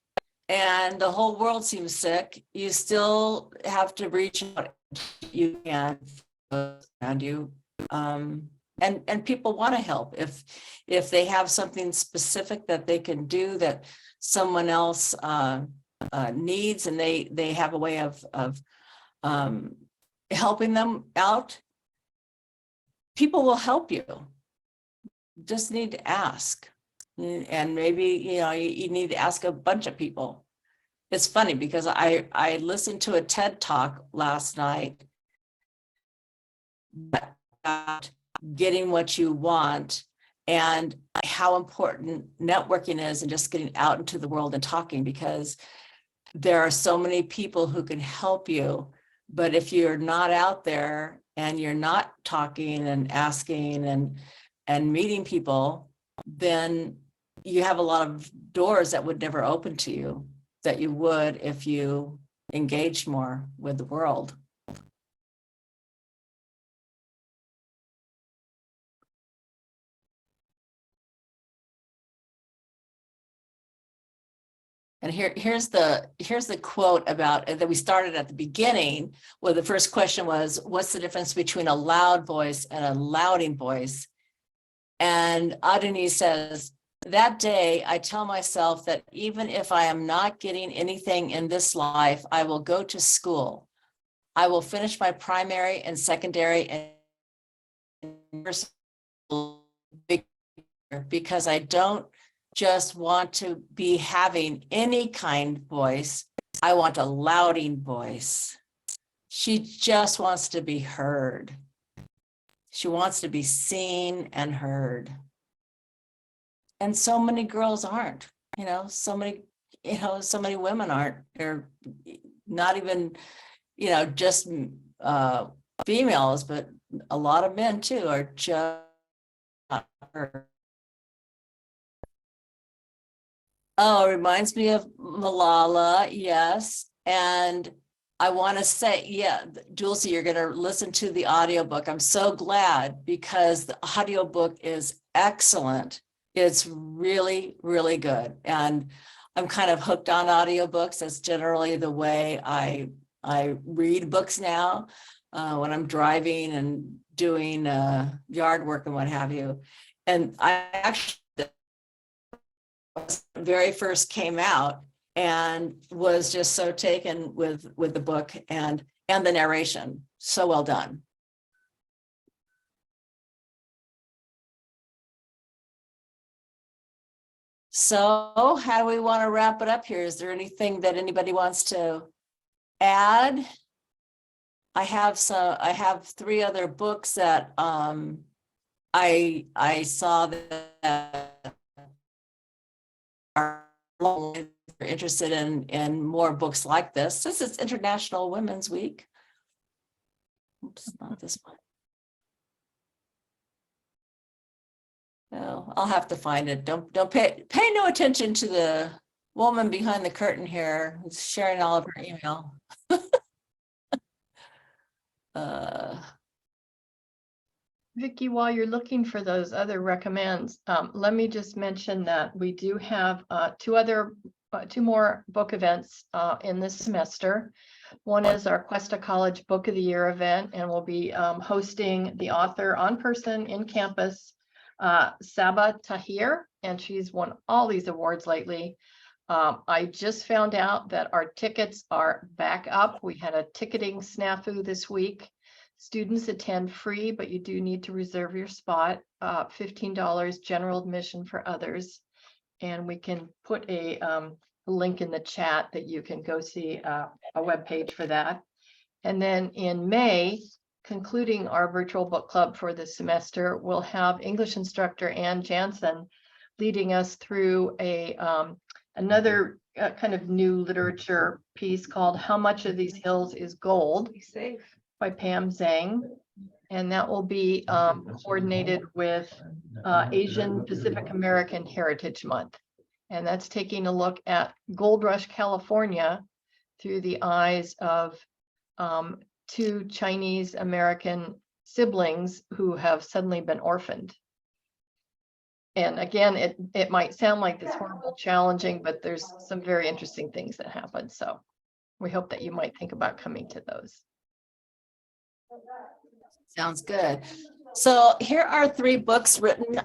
and the whole world seems sick, you still have to reach out. You can around you. And people want to help if they have something specific that they can do that someone else needs, and they have a way of helping them out. People will help you. Just need to ask, and maybe you need to ask a bunch of people. It's funny because I listened to a TED talk last night about getting what you want and how important networking is and just getting out into the world and talking, because there are so many people who can help you. But if you're not out there and you're not talking and asking and meeting people, then you have a lot of doors that would never open to you that you would if you engaged more with the world. And here's the quote about that we started at the beginning, where the first question was, what's the difference between a loud voice and a louding voice? And Adani says, that day, I tell myself that even if I am not getting anything in this life, I will go to school. I will finish my primary and secondary and because I don't just want to be having any kind voice. I want a louding voice. She just wants to be heard. She wants to be seen and heard. And so many girls aren't, so many women aren't. They're not even, just females, but a lot of men too are just not heard. Oh, it reminds me of Malala, yes. And I want to say, yeah, Dulcie, you're going to listen to the audiobook. I'm so glad because the audiobook is excellent. It's really, really good. And I'm kind of hooked on audiobooks. That's generally the way I read books now when I'm driving and doing yard work and what have you. And I actually very first came out and was just so taken with the book and the narration. So well done. So how do we want to wrap it up here? Is there anything that anybody wants to add? I have 3 other books that I saw that are interested in more books like this. Since it's International Women's Week. Oops, not this one. No, I'll have to find it. Don't pay no attention to the woman behind the curtain here who's sharing all of her email. Vicki, while you're looking for those other recommends, let me just mention that we do have 2 more book events in this semester. One is our Cuesta College Book of the Year event, and we'll be hosting the author on person in campus, Saba Tahir, and she's won all these awards lately. I just found out that our tickets are back up. We had a ticketing snafu this week. Students attend free, but you do need to reserve your spot. $15 general admission for others. And we can put a link in the chat that you can go see a webpage for that. And then in May, concluding our virtual book club for the semester, we'll have English instructor Ann Jansen leading us through another kind of new literature piece called How Much of These Hills is Gold? Be safe. By Pam Zhang. And that will be coordinated with Asian Pacific American Heritage Month. And that's taking a look at Gold Rush, California through the eyes of 2 Chinese American siblings who have suddenly been orphaned. And again, it might sound like this horrible challenging, but there's some very interesting things that happen. So we hope that you might think about coming to those. Sounds good. So here are 3 books written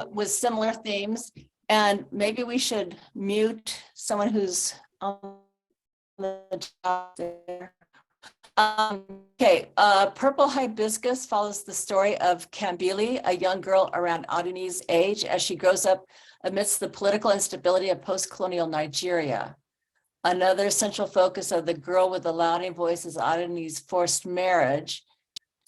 with similar themes, and maybe we should mute someone who's on the top there. Purple Hibiscus follows the story of Kambili, a young girl around Adeni's age, as she grows up amidst the political instability of post-colonial Nigeria. Another central focus of The Girl with the Louding Voice is Adeni's forced marriage.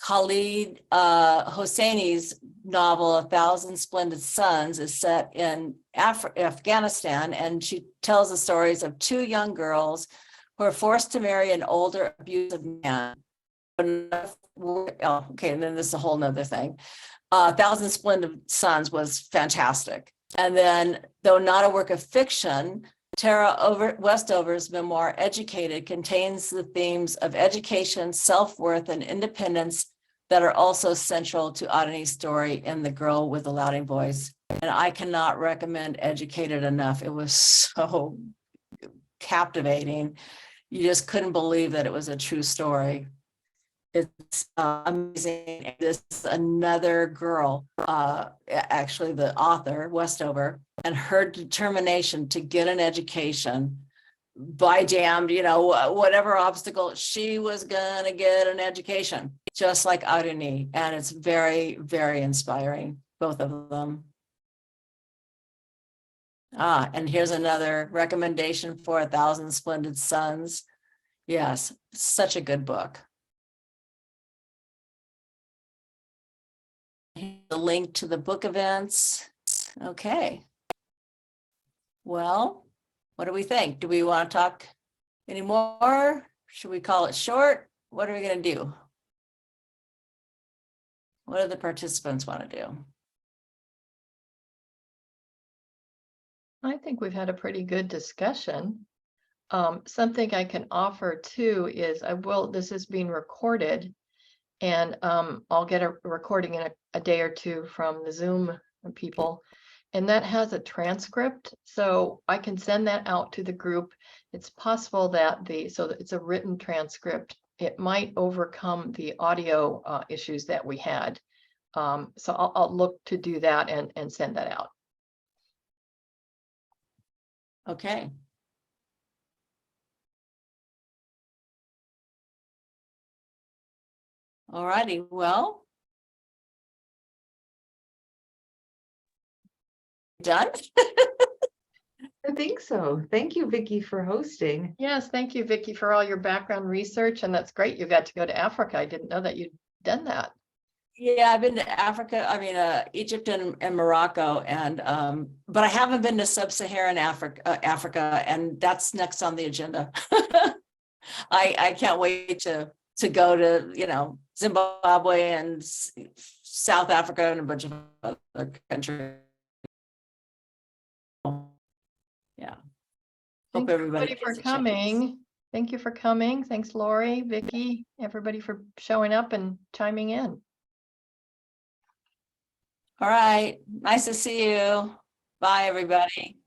Khalid Hosseini's novel, A Thousand Splendid Suns, is set in Afghanistan, and she tells the stories of 2 young girls who are forced to marry an older, abusive man. Okay, and then this is a whole nother thing. Thousand Splendid Suns was fantastic. And then, though not a work of fiction, Tara Westover's memoir, Educated, contains the themes of education, self-worth, and independence that are also central to Adeni's story in The Girl with the Louding Voice. And I cannot recommend Educated enough. It was so captivating. You just couldn't believe that it was a true story. It's amazing. This is another girl, actually the author, Westover, and her determination to get an education by damned, whatever obstacle, she was gonna get an education, just like Aruni. And it's very, very inspiring, both of them. And here's another recommendation for 1,000 Splendid Suns. Yes, such a good book. The link to the book events. Okay. Well, what do we think? Do we want to talk anymore? Should we call it short? What are we going to do? What do the participants want to do? I think we've had a pretty good discussion. Something I can offer too is this is being recorded, and I'll get a recording in a day or two from the Zoom people, and that has a transcript, so I can send that out to the group. It's possible that it's a written transcript. It might overcome the audio issues that we had. So I'll look to do that and send that out. Okay. All righty. Well, done. I think so. Thank you, Vicky, for hosting. Yes, thank you, Vicky, for all your background research, and that's great. You got to go to Africa. I didn't know that you'd done that. Yeah, I've been to Africa, Egypt and Morocco, and but I haven't been to sub-Saharan Africa, and that's next on the agenda. I can't wait to go to, Zimbabwe and South Africa and a bunch of other countries. Yeah. Hope Thanks everybody everybody for gets a chance. coming. Thank you for coming. Thanks, Lori, Vicky, everybody for showing up and chiming in. All right. Nice to see you. Bye, everybody.